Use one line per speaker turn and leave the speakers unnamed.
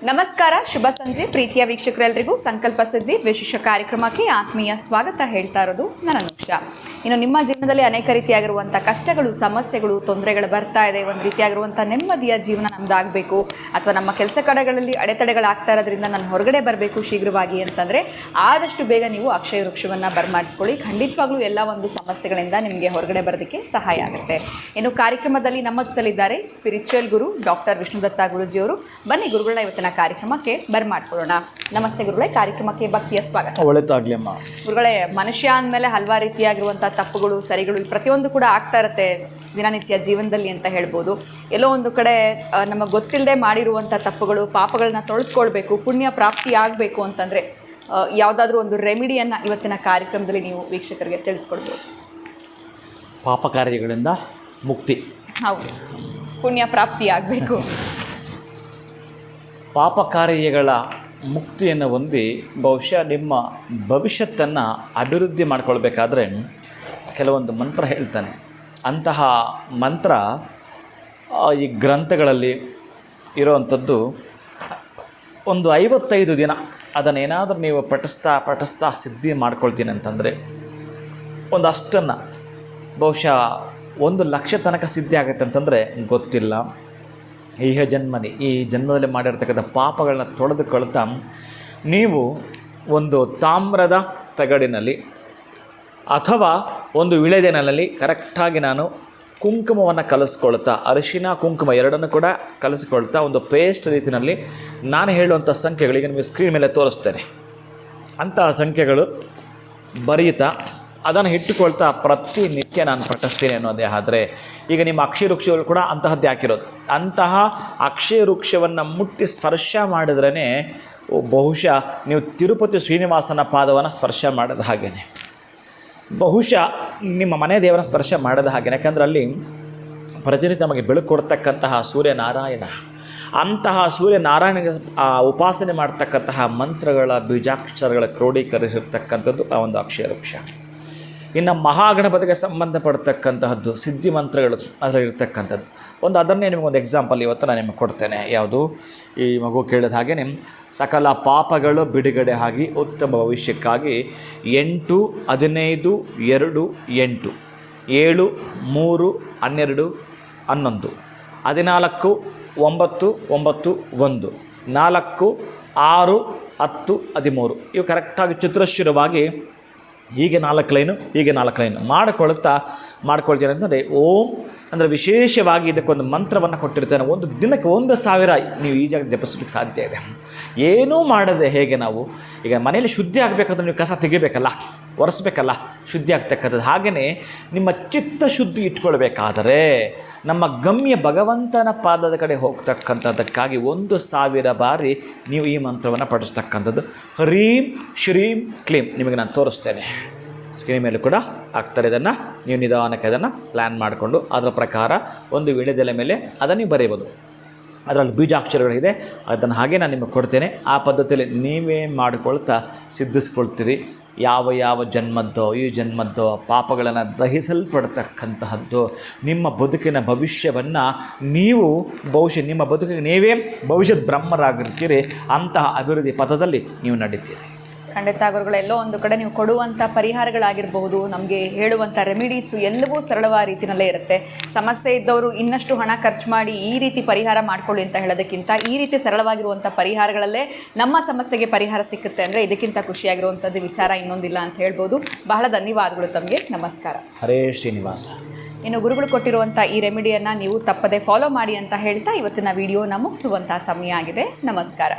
ನಮಸ್ಕಾರ, ಶುಭ ಸಂಜೆ ಪ್ರೀತಿಯ ವೀಕ್ಷಕರೆಲ್ಲರಿಗೂ ಸಂಕಲ್ಪ ಸಿದ್ಧಿ ವಿಶೇಷ ಕಾರ್ಯಕ್ರಮಕ್ಕೆ ಆತ್ಮೀಯ ಸ್ವಾಗತ ಹೇಳ್ತಾ ಇರೋದು ನನ್ನ ಅನುಷಾ. ಇನ್ನು ನಿಮ್ಮ ಜೀವನದಲ್ಲಿ ಅನೇಕ ರೀತಿಯಾಗಿರುವಂಥ ಕಷ್ಟಗಳು, ಸಮಸ್ಯೆಗಳು, ತೊಂದರೆಗಳು ಬರ್ತಾ ಇದೆ. ಒಂದು ರೀತಿಯಾಗಿರುವಂಥ ನೆಮ್ಮದಿಯ ಜೀವನ ನಮ್ದಾಗಬೇಕು, ಅಥವಾ ನಮ್ಮ ಕೆಲಸ ಕಡೆಗಳಲ್ಲಿ ಅಡೆತಡೆಗಳಾಗ್ತಾ ಇರೋದ್ರಿಂದ ನಾನು ಹೊರಗಡೆ ಬರಬೇಕು ಶೀಘ್ರವಾಗಿ ಅಂತಂದರೆ ಆದಷ್ಟು ಬೇಗ ನೀವು ಅಕ್ಷಯ ವೃಕ್ಷವನ್ನು ಬರಮಾಡಿಸ್ಕೊಳ್ಳಿ. ಖಂಡಿತವಾಗ್ಲೂ ಎಲ್ಲ ಒಂದು ಸಮಸ್ಯೆಗಳಿಂದ ನಿಮಗೆ ಹೊರಗಡೆ ಬರೋದಕ್ಕೆ ಸಹಾಯ ಆಗುತ್ತೆ. ಇನ್ನು ಕಾರ್ಯಕ್ರಮದಲ್ಲಿ ನಮ್ಮ ಜೊತೆಲಿದ್ದಾರೆ ಸ್ಪಿರಿಚುವಲ್ ಗುರು ಡಾಕ್ಟರ್ ವಿಷ್ಣುದತ್ತ ಗುರುಜಿಯವರು. ಬನ್ನಿ ಗುರುಗಳನ್ನ ಇವತ್ತಿನ ಕಾರ್ಯಕ್ರಮಕ್ಕೆ ಬರ್ಮಾಡ್ಕೊಳ್ಳೋಣ. ನಮಸ್ತೆ ಗುರುಗಳೇ, ಕಾರ್ಯಕ್ರಮಕ್ಕೆ ಭಕ್ತಿಯ ಸ್ವಾಗತ.
ಒಳ್ಳೆದಾಗ್ಲಿ ಅಮ್ಮ.
ಗುರುಗಳೇ, ಮನುಷ್ಯ ಅಂದಮೇಲೆ ಹಲವಾರು ರೀತಿಯಾಗಿರುವಂಥ ತಪ್ಪುಗಳು, ಸರಿಗಳು ಪ್ರತಿಯೊಂದು ಕೂಡ ಆಗ್ತಾ ಇರುತ್ತೆ ದಿನನಿತ್ಯ ಜೀವನದಲ್ಲಿ ಅಂತ ಹೇಳ್ಬೋದು. ಎಲ್ಲೋ ಒಂದು ಕಡೆ ನಮಗೆ ಗೊತ್ತಿಲ್ಲದೆ ಮಾಡಿರುವಂಥ ತಪ್ಪುಗಳು, ಪಾಪಗಳನ್ನ ತೊಳೆದುಕೊಳ್ಬೇಕು, ಪುಣ್ಯ ಪ್ರಾಪ್ತಿ ಆಗಬೇಕು ಅಂತಂದರೆ ಯಾವುದಾದ್ರೂ ಒಂದು ರೆಮಿಡಿಯನ್ನು ಇವತ್ತಿನ ಕಾರ್ಯಕ್ರಮದಲ್ಲಿ ನೀವು ವೀಕ್ಷಕರಿಗೆ ತಿಳಿಸ್ಕೊಡ್ಬೋದು.
ಪಾಪ ಕಾರ್ಯಗಳಿಂದ ಮುಕ್ತಿ.
ಹೌದು, ಪುಣ್ಯ ಪ್ರಾಪ್ತಿ ಆಗಬೇಕು.
ಪಾಪ ಕಾರ್ಯಗಳ ಮುಕ್ತಿಯನ್ನು ಹೊಂದಿ ಬಹುಶಃ ನಿಮ್ಮ ಭವಿಷ್ಯತ್ತನ್ನು ಅಭಿವೃದ್ಧಿ ಮಾಡ್ಕೊಳ್ಬೇಕಾದ್ರೆ ಕೆಲವೊಂದು ಮಂತ್ರ ಹೇಳ್ತಾನೆ. ಅಂತಹ ಮಂತ್ರ ಈ ಗ್ರಂಥಗಳಲ್ಲಿ ಇರೋವಂಥದ್ದು. ಒಂದು 55 ದಿನ ಅದನ್ನೇನಾದರೂ ನೀವು ಪಠಿಸ್ತಾ ಸಿದ್ಧಿ ಮಾಡ್ಕೊಳ್ತೀನಿ ಅಂತಂದರೆ ಒಂದು ಅಷ್ಟನ್ನು ಬಹುಶಃ 1,00,000 ತನಕ ಸಿದ್ಧಿ ಆಗುತ್ತೆ ಅಂತಂದರೆ ಗೊತ್ತಿಲ್ಲ. ಈ ಜನ್ಮದಲ್ಲಿ ಮಾಡಿರ್ತಕ್ಕಂಥ ಪಾಪಗಳನ್ನ ತೊಳೆದುಕೊಳ್ತಾ ನೀವು ಒಂದು ತಾಮ್ರದ ತಗಡಿನಲ್ಲಿ ಅಥವಾ ಒಂದು ವಿಳೆದೆನಲ್ಲಿ ಕರೆಕ್ಟಾಗಿ ನಾನು ಕುಂಕುಮವನ್ನು ಕಲಿಸ್ಕೊಳ್ತಾ, ಅರಿಶಿನ ಕುಂಕುಮ ಎರಡನ್ನು ಕೂಡ ಕಲಿಸ್ಕೊಳ್ತಾ ಒಂದು ಪೇಸ್ಟ್ ರೀತಿಯಲ್ಲಿ ನಾನು ಹೇಳುವಂಥ ಸಂಖ್ಯೆಗಳಿಗೆ ನಿಮಗೆ ಸ್ಕ್ರೀನ್ ಮೇಲೆ ತೋರಿಸ್ತೇನೆ. ಅಂತಹ ಸಂಖ್ಯೆಗಳು ಬರೆಯುತ್ತಾ ಅದನ್ನು ಇಟ್ಟುಕೊಳ್ತಾ ಪ್ರತಿನಿತ್ಯ ನಾನು ಪಠಿಸ್ತೀನಿ ಅನ್ನೋದೇ. ಆದರೆ ಈಗ ನಿಮ್ಮ ಅಕ್ಷಯ ವೃಕ್ಷಗಳು ಕೂಡ ಅಂತಹದ್ದೇ ಹಾಕಿರೋದು. ಅಂತಹ ಅಕ್ಷಯ ವೃಕ್ಷವನ್ನು ಮುಟ್ಟಿ ಸ್ಪರ್ಶ ಮಾಡಿದ್ರೇ ಬಹುಶಃ ನೀವು ತಿರುಪತಿ ಶ್ರೀನಿವಾಸನ ಪಾದವನ್ನು ಸ್ಪರ್ಶ ಮಾಡಿದ ಹಾಗೇ, ಬಹುಶಃ ನಿಮ್ಮ ಮನೆ ದೇವರ ಸ್ಪರ್ಶ ಮಾಡಿದ ಹಾಗೆ. ಯಾಕಂದರೆ ಅಲ್ಲಿ ಪ್ರತಿನಿತ್ಯ ನಮಗೆ ಬೆಳಕು ಕೊಡ್ತಕ್ಕಂತಹ ಸೂರ್ಯನಾರಾಯಣ, ಅಂತಹ ಸೂರ್ಯನಾರಾಯಣಗೆ ಉಪಾಸನೆ ಮಾಡ್ತಕ್ಕಂತಹ ಮಂತ್ರಗಳ ಬೀಜಾಕ್ಷರಗಳ ಕ್ರೋಢೀಕರಿಸಿರ್ತಕ್ಕಂಥದ್ದು ಆ ಒಂದು ಅಕ್ಷಯ ವೃಕ್ಷ. ಇನ್ನು ಮಹಾಗಣಪತಿಗೆ ಸಂಬಂಧಪಡ್ತಕ್ಕಂತಹದ್ದು ಸಿದ್ಧಿ ಮಂತ್ರಗಳು ಅದರಲ್ಲಿ ಇರ್ತಕ್ಕಂಥದ್ದು ಒಂದು. ಅದನ್ನೇ ನಿಮಗೊಂದು ಎಕ್ಸಾಂಪಲ್ ಇವತ್ತು ನಾನು ನಿಮಗೆ ಕೊಡ್ತೇನೆ. ಯಾವುದು, ಈ ಮಗು ಕೇಳಿದ ಹಾಗೆ ಸಕಲ ಪಾಪಗಳು ಬಿಡುಗಡೆ ಆಗಿ ಉತ್ತಮ ಭವಿಷ್ಯಕ್ಕಾಗಿ 8, 15, 2, 8, 7, 3, 12, 11, 14, 9, 9, 1, 4, 6, 10, 13 ಇವು ಕರೆಕ್ಟಾಗಿ ಚತುರಶ್ರವಾಗಿ ಹೀಗೆ 4 ಲೈನು ಹೀಗೆ 4 ಲೈನು ಮಾಡ್ಕೊಳ್ತೀನಿ ಅಂತಂದರೆ ಓಂ ಅಂದರೆ ವಿಶೇಷವಾಗಿ ಇದಕ್ಕೊಂದು ಮಂತ್ರವನ್ನು ಕೊಟ್ಟಿರ್ತೇನೆ. ಒಂದು ದಿನಕ್ಕೆ 1,000 ನೀವು ಈಜಾಗಿ ಜಪಿಸೋದಕ್ಕೆ ಸಾಧ್ಯ ಇದೆ. ಏನೂ ಮಾಡದೆ ಹೇಗೆ ನಾವು ಈಗ ಮನೆಯಲ್ಲಿ ಶುದ್ಧಿ ಆಗಬೇಕಂದ್ರೆ ನೀವು ಕಸ ತೆಗಿಬೇಕಲ್ಲ, ಒರೆಸ್ಬೇಕಲ್ಲ, ಶುದ್ಧಿ ಆಗ್ತಕ್ಕಂಥದ್ದು. ಹಾಗೆಯೇ ನಿಮ್ಮ ಚಿತ್ತ ಶುದ್ಧಿ ಇಟ್ಕೊಳ್ಬೇಕಾದರೆ ನಮ್ಮ ಗಮ್ಯ ಭಗವಂತನ ಪಾದದ ಕಡೆ ಹೋಗ್ತಕ್ಕಂಥದ್ದಕ್ಕಾಗಿ 1,000 ಬಾರಿ ನೀವು ಈ ಮಂತ್ರವನ್ನು ಪಠಿಸ್ತಕ್ಕಂಥದ್ದು. ಹ್ರೀಂ ಶ್ರೀಂ ಕ್ಲೀಂ ನಿಮಗೆ ನಾನು ತೋರಿಸ್ತೇನೆ. ಸ್ಕ್ರೀನ್ ಮೇಲೆ ಕೂಡ ಆಗ್ತಾರೆ. ಇದನ್ನು ನೀವು ನಿಧಾನಕ್ಕೆ ಅದನ್ನು ಪ್ಲ್ಯಾನ್ ಮಾಡಿಕೊಂಡು ಅದರ ಪ್ರಕಾರ ಒಂದು ವಿಳೆದೆಲೆ ಮೇಲೆ ಅದನ್ನು ನೀವು ಬರೆಯಬಹುದು. ಅದರಲ್ಲಿ ಬೀಜಾಕ್ಷರಗಳಿದೆ, ಅದನ್ನು ಹಾಗೆ ನಾನು ನಿಮಗೆ ಕೊಡ್ತೇನೆ. ಆ ಪದ್ಧತಿಯಲ್ಲಿ ನೀವೇ ಮಾಡಿಕೊಳ್ತಾ ಸಿದ್ಧಿಸ್ಕೊಳ್ತೀರಿ. ಯಾವ ಜನ್ಮದ್ದೋ ಈ ಜನ್ಮದ್ದೋ ಪಾಪಗಳನ್ನು ದಹಿಸಲ್ಪಡ್ತಕ್ಕಂತಹದ್ದು ನಿಮ್ಮ ಬದುಕಿನ ಭವಿಷ್ಯವನ್ನು ನೀವು ಬಹುಶಃ ನಿಮ್ಮ ಬದುಕಿಗೆ ನೀವೇ ಭವಿಷ್ಯದ ಬ್ರಹ್ಮರಾಗಿರ್ತೀರಿ. ಅಂತಹ ಅಭಿವೃದ್ಧಿ ಪಥದಲ್ಲಿ ನೀವು ನಡೀತೀರಿ.
ಖಂಡಿತ ಗುರುಗಳು, ಎಲ್ಲೋ ಒಂದು ಕಡೆ ನೀವು ಕೊಡುವಂಥ ಪರಿಹಾರಗಳಾಗಿರ್ಬಹುದು, ನಮಗೆ ಹೇಳುವಂಥ ರೆಮಿಡೀಸು ಎಲ್ಲವೂ ಸರಳವಾದ ರೀತಿಯಲ್ಲೇ ಇರುತ್ತೆ. ಸಮಸ್ಯೆ ಇದ್ದವರು ಇನ್ನಷ್ಟು ಹಣ ಖರ್ಚು ಮಾಡಿ ಈ ರೀತಿ ಪರಿಹಾರ ಮಾಡ್ಕೊಳ್ಳಿ ಅಂತ ಹೇಳೋದಕ್ಕಿಂತ ಈ ರೀತಿ ಸರಳವಾಗಿರುವಂಥ ಪರಿಹಾರಗಳಲ್ಲೇ ನಮ್ಮ ಸಮಸ್ಯೆಗೆ ಪರಿಹಾರ ಸಿಕ್ಕುತ್ತೆ ಅಂದರೆ ಇದಕ್ಕಿಂತ ಖುಷಿಯಾಗಿರುವಂಥದ್ದು ವಿಚಾರ ಇನ್ನೊಂದಿಲ್ಲ ಅಂತ ಹೇಳ್ಬೋದು. ಬಹಳ ಧನ್ಯವಾದಗಳು ತಮಗೆ. ನಮಸ್ಕಾರ.
ಹರೇ ಶ್ರೀನಿವಾಸ.
ಇನ್ನು ಗುರುಗಳು ಕೊಟ್ಟಿರುವಂಥ ಈ ರೆಮಿಡಿಯನ್ನು ನೀವು ತಪ್ಪದೆ ಫಾಲೋ ಮಾಡಿ ಅಂತ ಹೇಳ್ತಾ ಇವತ್ತಿನ ವಿಡಿಯೋನ ಮುಗಿಸುವಂಥ ಸಮಯ ಆಗಿದೆ. ನಮಸ್ಕಾರ.